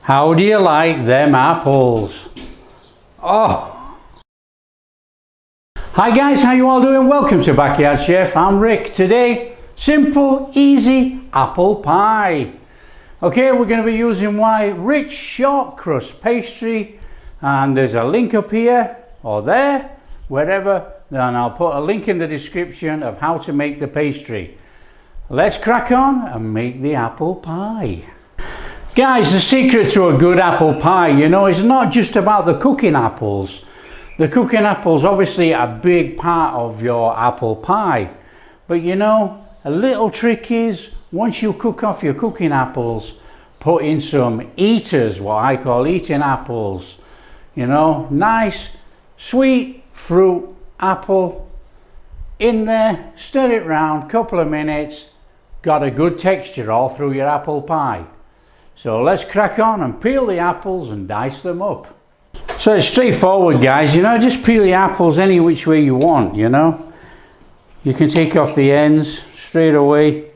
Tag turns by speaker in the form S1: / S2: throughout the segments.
S1: How do you like them apples? Oh! Hi guys, how you all doing? Welcome to Backyard Chef. I'm Rick. Today, simple, easy apple pie. Okay, we're going to be using my rich short crust pastry, and there's a link up here or there, wherever, and I'll put a link in the description of how to make the pastry. Let's crack on and make the apple pie. Guys, the secret to a good apple pie, you know, is not just about the cooking apples. The cooking apples obviously a big part of your apple pie, but you know, a little trick is once you cook off your cooking apples, put in some eaters, what I call eating apples. You know, nice sweet fruit apple in there, stir it round, couple of minutes, got a good texture all through your apple pie. So let's crack on and peel the apples and dice them up. So it's straightforward, guys, you know, just peel the apples any which way you want, you know. You can take off the ends straight away.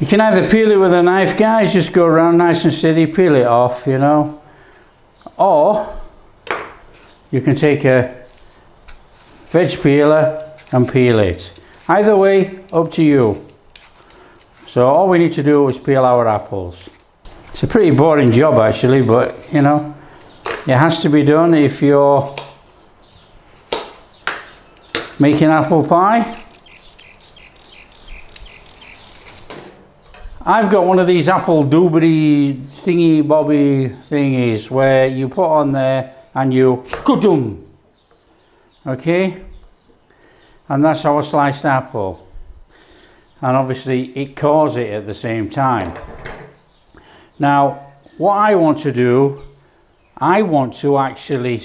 S1: You can either peel it with a knife, guys, just go around nice and steady, peel it off, you know. Or you can take a veg peeler and peel it. Either way, up to you. So all we need to do is peel our apples. It's a pretty boring job actually, but you know, it has to be done if you're making apple pie. I've got one of these apple doobly thingy bobby thingies where you put on there and you ka-dum. Okay, and that's our sliced apple, and obviously it cores it at the same time. Now what I want to do, I want to actually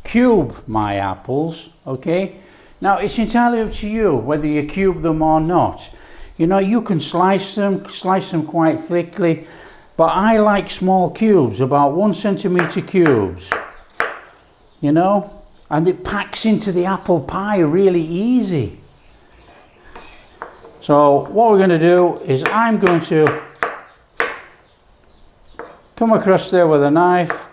S1: cube my apples. Okay, now it's entirely up to you whether you cube them or not. You know, you can slice them quite thickly, but I like small cubes, about 1 centimeter cubes, you know, and it packs into the apple pie really easy. So what we're going to do is I'm going to come across there with a knife.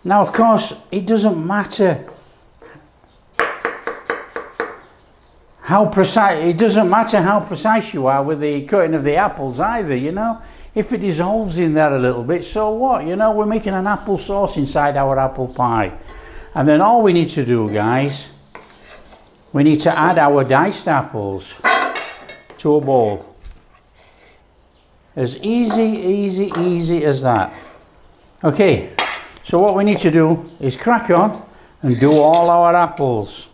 S1: Now of course it doesn't matter how precise you are with the cutting of the apples either, you know. If it dissolves in there a little bit, so what? You know, we're making an apple sauce inside our apple pie. And then all we need to do, guys, we need to add our diced apples to a bowl. As easy as that. Okay, so what we need to do is crack on and do all our apples.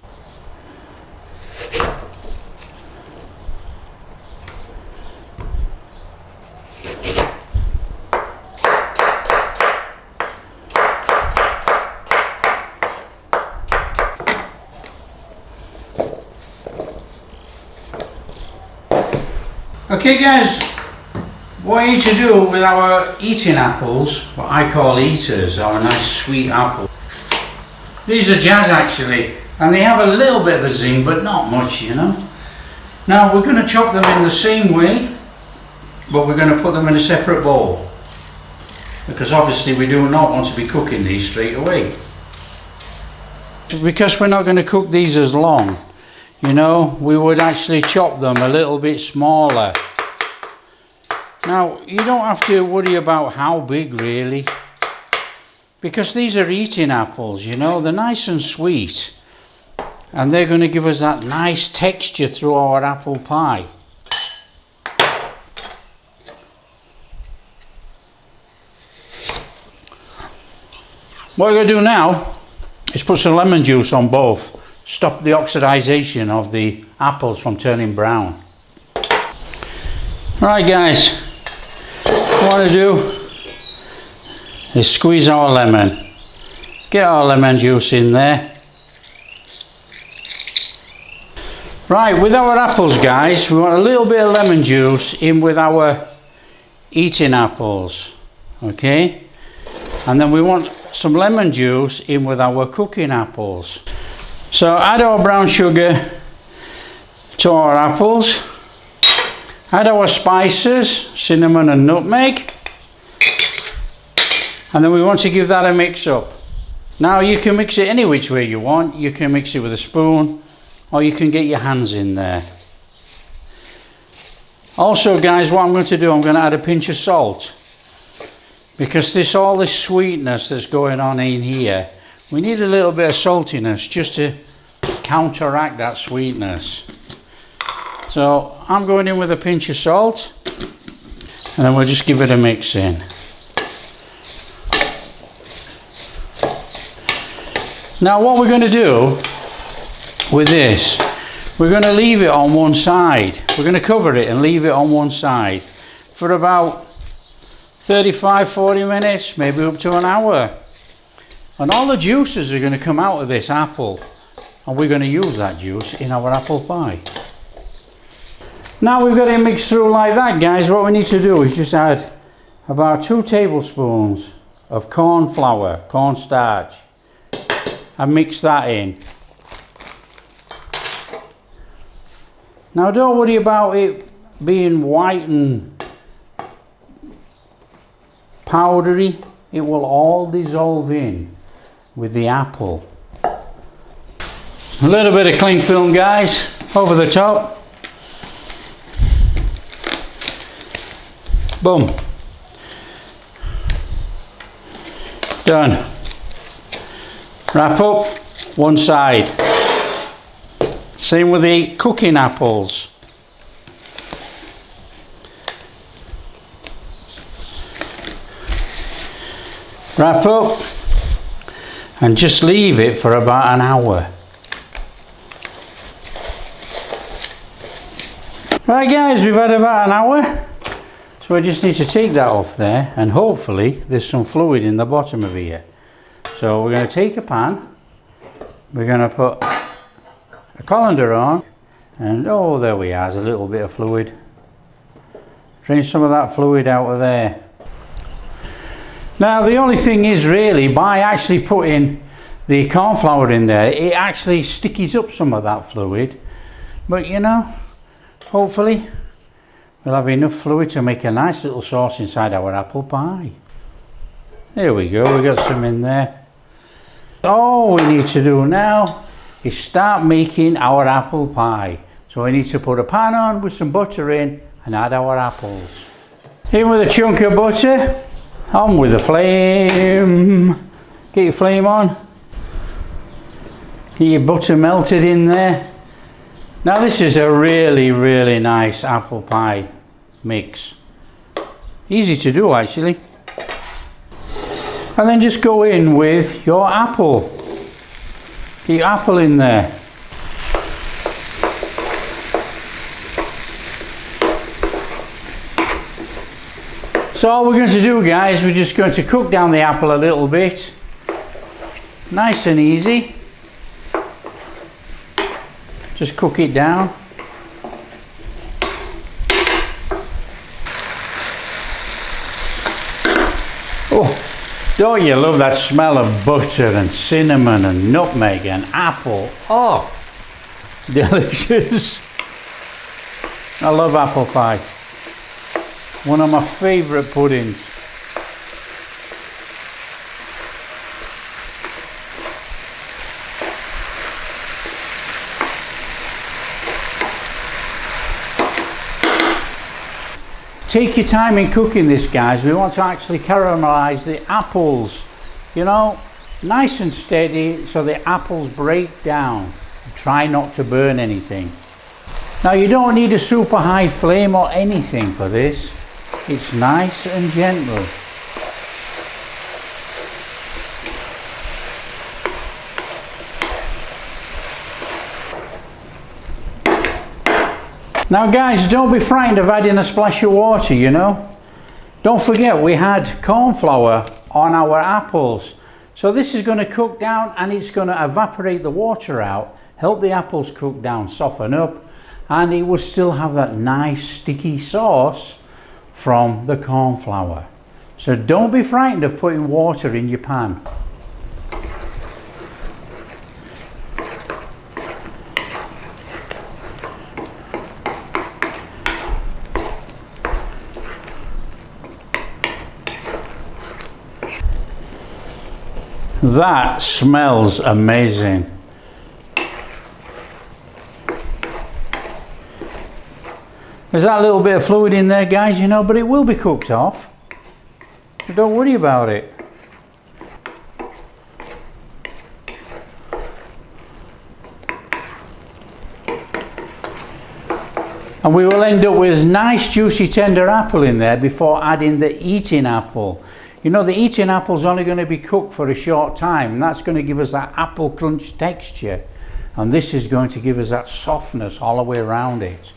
S1: Okay guys, what I need to do with our eating apples, what I call eaters, are a nice sweet apple. These are jazz actually, and they have a little bit of a zing, but not much, you know. Now we're going to chop them in the same way, but we're going to put them in a separate bowl, because obviously we do not want to be cooking these straight away. Because we're not going to cook these as long, you know, we would actually chop them a little bit smaller. Now, you don't have to worry about how big really, because these are eating apples, you know, they're nice and sweet, and they're going to give us that nice texture through our apple pie. What we're going to do now is put some lemon juice on both, stop the oxidization of the apples from turning brown. Right guys, what we want to do is squeeze our lemon, get our lemon juice in there. Right, with our apples guys, we want a little bit of lemon juice in with our eating apples, okay, and then we want some lemon juice in with our cooking apples. So add our brown sugar to our apples, add our spices, cinnamon and nutmeg, And then we want to give that a mix up. Now you can mix it any which way you want. You can mix it with a spoon, or you can get your hands in there. Also guys, what I'm going to do, I'm going to add a pinch of salt. Because all this sweetness that's going on in here, we need a little bit of saltiness just to counteract that sweetness. So I'm going in with a pinch of salt, and then we'll just give it a mix in. Now what we're going to do with this, we're going to leave it on one side. We're going to cover it and leave it on one side for about 35-40 minutes, maybe up to an hour. And all the juices are going to come out of this apple, and we're going to use that juice in our apple pie. Now we've got it mixed through like that, guys. What we need to do is just add about 2 tablespoons of corn flour, cornstarch, and mix that in. Now don't worry about it being white and powdery. It will all dissolve in with the apple. A little bit of cling film, guys, over the top. Boom. Done. Wrap up one side. Same with the cooking apples. Wrap up and just leave it for about an hour. Right guys, we've had about an hour. So I just need to take that off there, and hopefully there's some fluid in the bottom of here. So we're going to take a pan, we're going to put a colander on, and oh, there we are, there's a little bit of fluid. Drain some of that fluid out of there. Now the only thing is, really, by actually putting the corn flour in there, it actually stickies up some of that fluid. But you know, hopefully we'll have enough fluid to make a nice little sauce inside our apple pie. There we go, we got some in there. All we need to do now is start making our apple pie. So we need to put a pan on with some butter in and add our apples. In with a chunk of butter, on with the flame. Get your flame on. Get your butter melted in there. Now this is a really, really nice apple pie mix. Easy to do actually. And then just go in with your apple. Get your apple in there. So all we're going to do, guys, we're just going to cook down the apple a little bit. Nice and easy. Just cook it down. Oh, don't you love that smell of butter and cinnamon and nutmeg and apple? Oh, delicious. I love apple pie. One of my favourite puddings. Take your time in cooking this, guys. We want to actually caramelise the apples, you know, nice and steady so the apples break down. Try not to burn anything. Now you don't need a super high flame or anything for this. It's nice and gentle. Now guys, don't be frightened of adding a splash of water, you know. Don't forget we had corn flour on our apples. So this is going to cook down and it's going to evaporate the water out, help the apples cook down, soften up, and it will still have that nice sticky sauce from the corn flour. So don't be frightened of putting water in your pan. That smells amazing. There's that little bit of fluid in there, guys, you know, but it will be cooked off. So don't worry about it. And we will end up with a nice juicy tender apple in there before adding the eating apple. You know, the eating apple is only going to be cooked for a short time, and that's going to give us that apple crunch texture. And this is going to give us that softness all the way around it.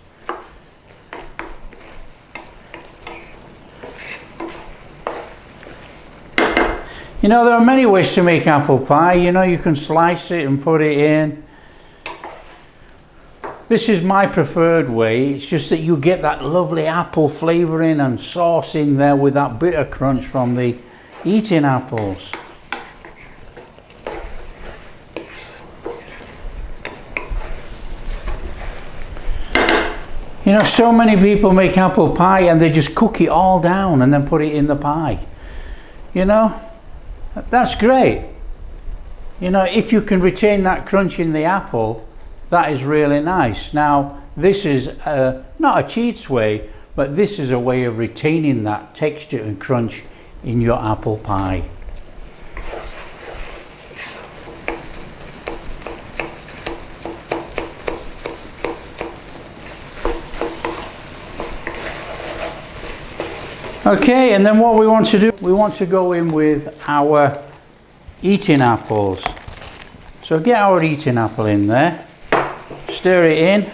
S1: You know, there are many ways to make apple pie. You know, you can slice it and put it in. This is my preferred way. It's just that you get that lovely apple flavouring and sauce in there with that bitter crunch from the eating apples. You know, so many people make apple pie and they just cook it all down and then put it in the pie. You know, that's great. You know, if you can retain that crunch in the apple, that is really nice. Now, this is not a cheats way, but this is a way of retaining that texture and crunch in your apple pie. Okay, and then what we want to do, we want to go in with our eating apples. So get our eating apple in there. Stir it in.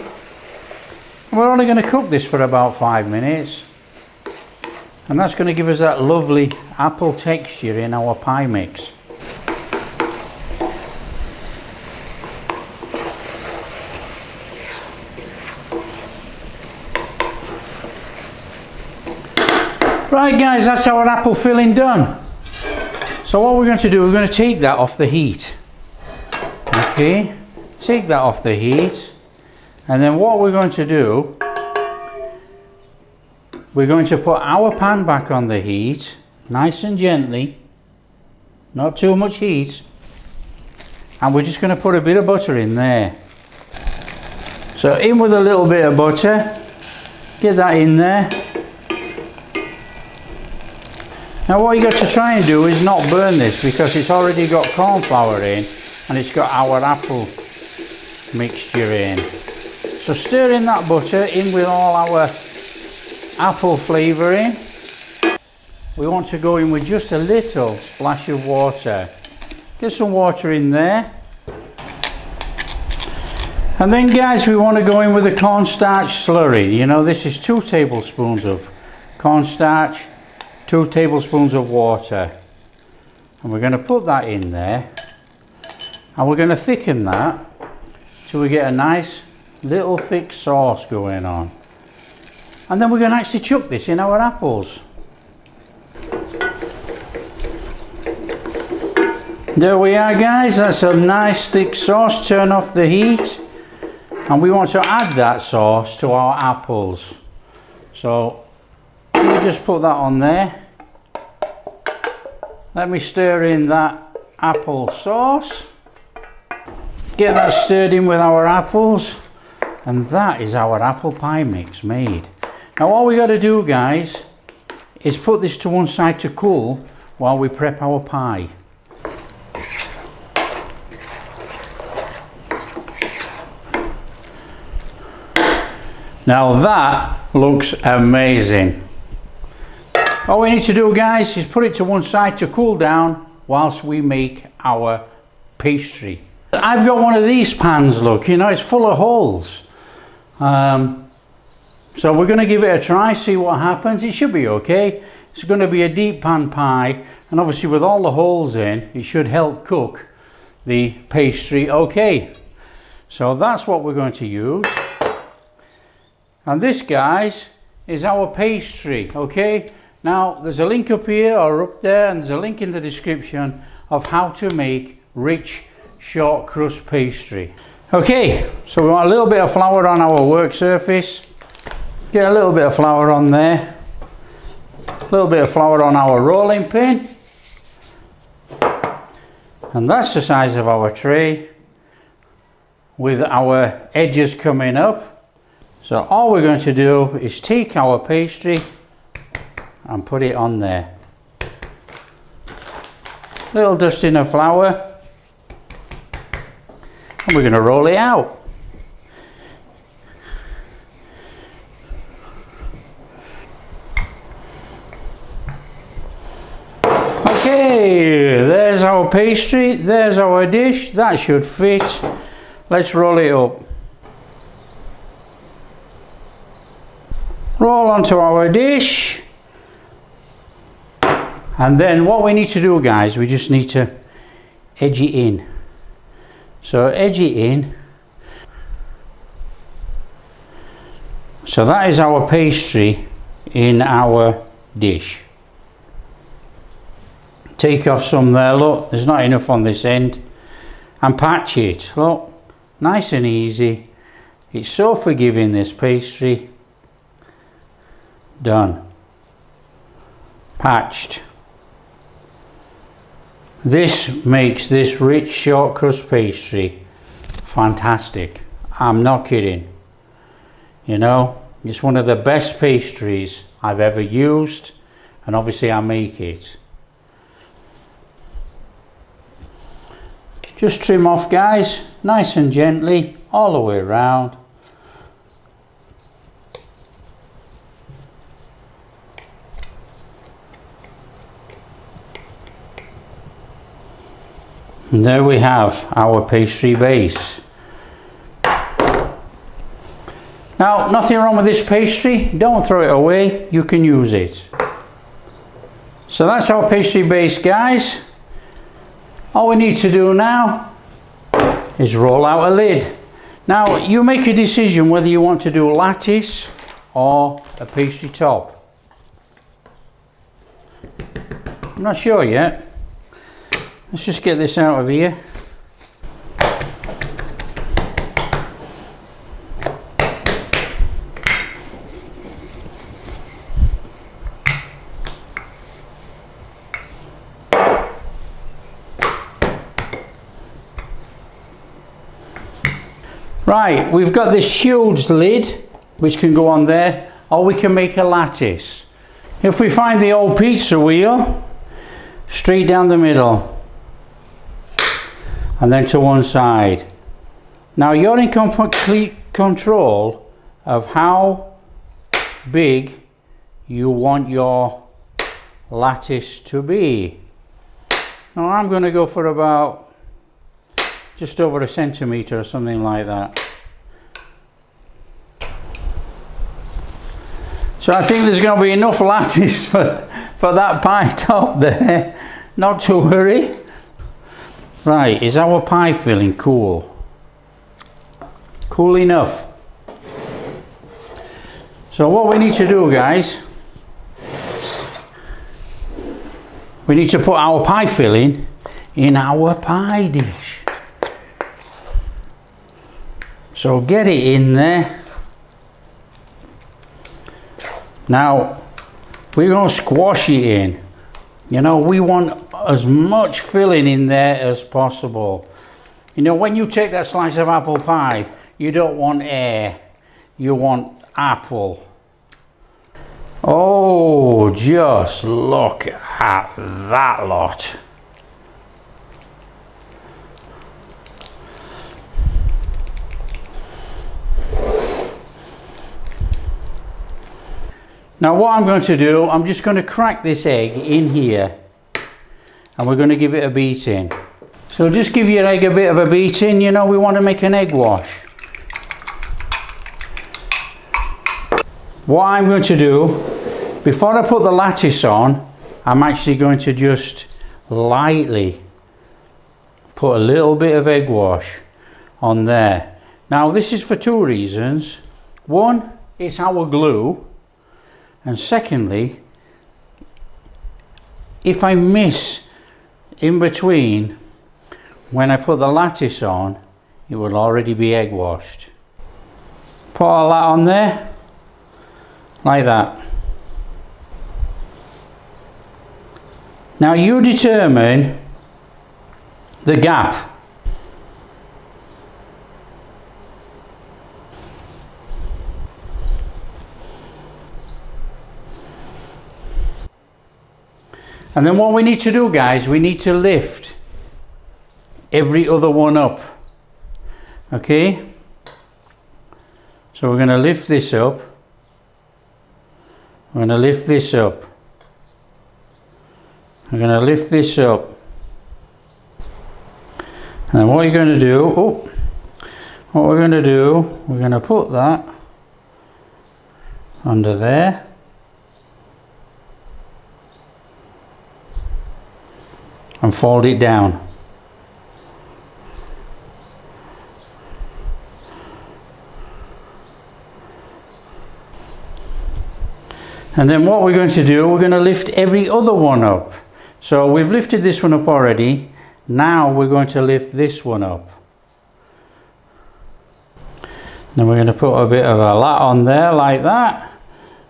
S1: We're only going to cook this for about 5 minutes, and that's going to give us that lovely apple texture in our pie mix. Right guys, that's our apple filling done. So what we're going to do, we're going to take that off the heat. Okay, take that off the heat. And then what we're going to do, we're going to put our pan back on the heat, nice and gently, not too much heat. And we're just going to put a bit of butter in there. So in with a little bit of butter, get that in there. Now what you got to try and do is not burn this, because it's already got corn flour in and it's got our apple mixture in. So stir in that butter in with all our apple flavouring. We want to go in with just a little splash of water. Get some water in there. And then guys, we want to go in with a cornstarch slurry. You know, this is 2 tablespoons of cornstarch, 2 tablespoons of water. And we're going to put that in there. And we're going to thicken that till we get a nice little thick sauce going on. And then we're going to actually chuck this in our apples. There we are guys, that's a nice thick sauce. Turn off the heat, and we want to add that sauce to our apples. So let me just put that on there. Let me stir in that apple sauce. Get that stirred in with our apples. And that is our apple pie mix made. Now all we got to do guys is put this to one side to cool while we prep our pie. Now that looks amazing. All we need to do guys is put it to one side to cool down whilst we make our pastry. I've got one of these pans, look, you know, it's full of holes. So we're going to give it a try, see what happens. It should be okay. It's going to be a deep pan pie, and obviously with all the holes in, it should help cook the pastry okay. So that's what we're going to use. And this guys is our pastry, okay? Now there's a link up here or up there, and there's a link in the description of how to make rich short crust pastry. Okay, so we want a little bit of flour on our work surface. Get a little bit of flour on there. A little bit of flour on our rolling pin. And that's the size of our tray with our edges coming up. So all we're going to do is take our pastry and put it on there. Little dusting of flour, and we're going to roll it out. Okay, there's our pastry, there's our dish, that should fit. Let's roll it up. Roll onto our dish. And then what we need to do, guys, we just need to edge it in. So edge it in. So that is our pastry in our dish. Take off some there, look, there's not enough on this end, and patch it, look, nice and easy. It's so forgiving, this pastry. Done. Patched. This makes this rich short crust pastry fantastic. I'm not kidding. You know, it's one of the best pastries I've ever used, and obviously I make it. Just trim off, guys, nice and gently, all the way around. And there we have our pastry base. Now, nothing wrong with this pastry, don't throw it away, you can use it. So that's our pastry base, guys. All we need to do now is roll out a lid. Now you make a decision whether you want to do lattice or a pastry top. I'm not sure yet. Let's just get this out of here. Right, we've got this huge lid which can go on there, or we can make a lattice. If we find the old pizza wheel, straight down the middle and then to one side. Now you're in complete control of how big you want your lattice to be. Now I'm going to go for about just over a centimetre or something like that. So I think there's going to be enough lattice for that pie top there, not to worry. Right, is our pie filling cool? Cool enough. So what we need to do, guys, we need to put our pie filling in our pie dish. So get it in there. Now we're going to squash it in. You know, we want as much filling in there as possible. You know, when you take that slice of apple pie, you don't want air, you want apple. Oh, just look at that lot. Now what I'm going to do, I'm just going to crack this egg in here and we're going to give it a beating. So just give your egg a bit of a beating, you know, we want to make an egg wash. What I'm going to do, before I put the lattice on, I'm actually going to just lightly put a little bit of egg wash on there. Now this is for two reasons. One, it's our glue. And secondly, if I miss in between, when I put the lattice on, it will already be egg washed. Put all that on there, like that. Now you determine the gap. And then what we need to do, guys, we need to lift every other one up. Okay? So we're going to lift this up. We're going to lift this up. We're going to lift this up. And then what you're going to do, what we're going to do, we're going to put that under there. And fold it down. And then what we're going to do, we're going to lift every other one up. So we've lifted this one up already. Now we're going to lift this one up. Then we're going to put a bit of a lat on there like that.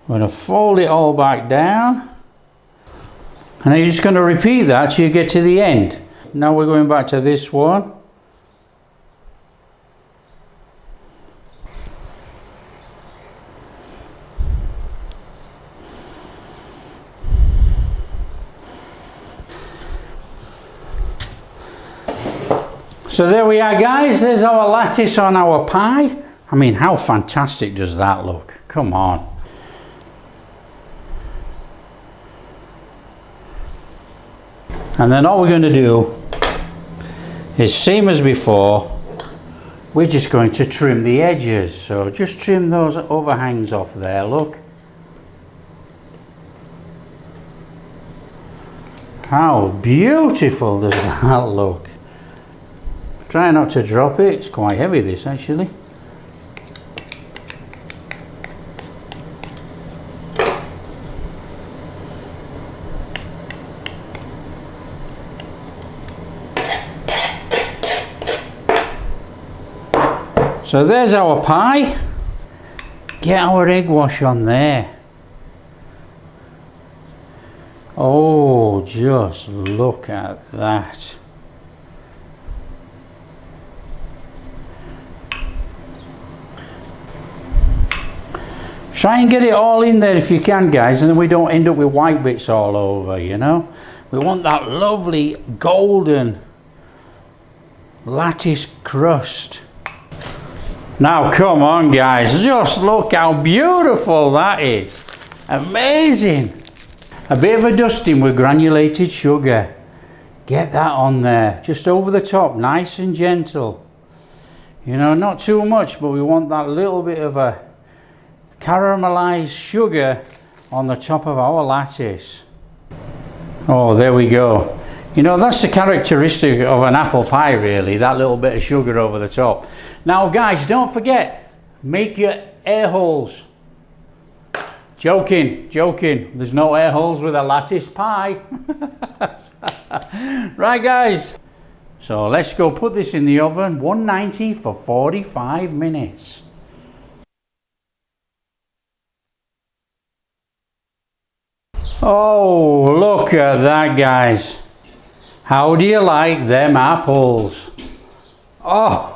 S1: We're going to fold it all back down. And then you're just going to repeat that till you get to the end. Now we're going back to this one. So there we are, guys. There's our lattice on our pie. I mean, how fantastic does that look? Come on. And then all we're going to do is same as before, we're just going to trim the edges. So just trim those overhangs off there, look. How beautiful does that look? Try not to drop it, it's quite heavy this actually. So there's our pie. Get our egg wash on there. Oh, just look at that. Try and get it all in there if you can, guys, and then we don't end up with white bits all over, you know. We want that lovely golden lattice crust. Now come on, guys, just look how beautiful that is. Amazing. A bit of a dusting with granulated sugar. Get that on there, just over the top, nice and gentle. You know, not too much, but we want that little bit of a caramelized sugar on the top of our lattice. Oh, there we go. You know, that's the characteristic of an apple pie, really, that little bit of sugar over the top. Now, guys, don't forget, make your air holes. Joking, joking. There's no air holes with a lattice pie. Right, guys. So let's go put this in the oven, 190 for 45 minutes. Oh, look at that, guys. How do you like them apples? Oh,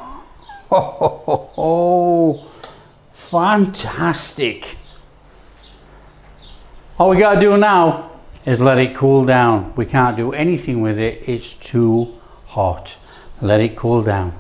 S1: fantastic. All we gotta do now is let it cool down. We can't do anything with it, it's too hot. Let it cool down.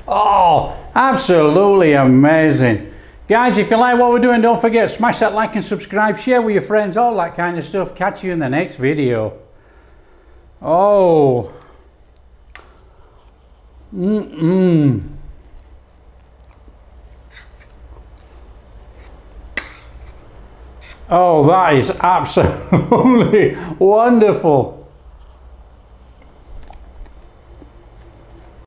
S1: Oh, absolutely amazing. Guys, if you like what we're doing, don't forget, smash that like and subscribe, share with your friends, all that kind of stuff. Catch you in the next video. Oh. Oh, that is absolutely wonderful.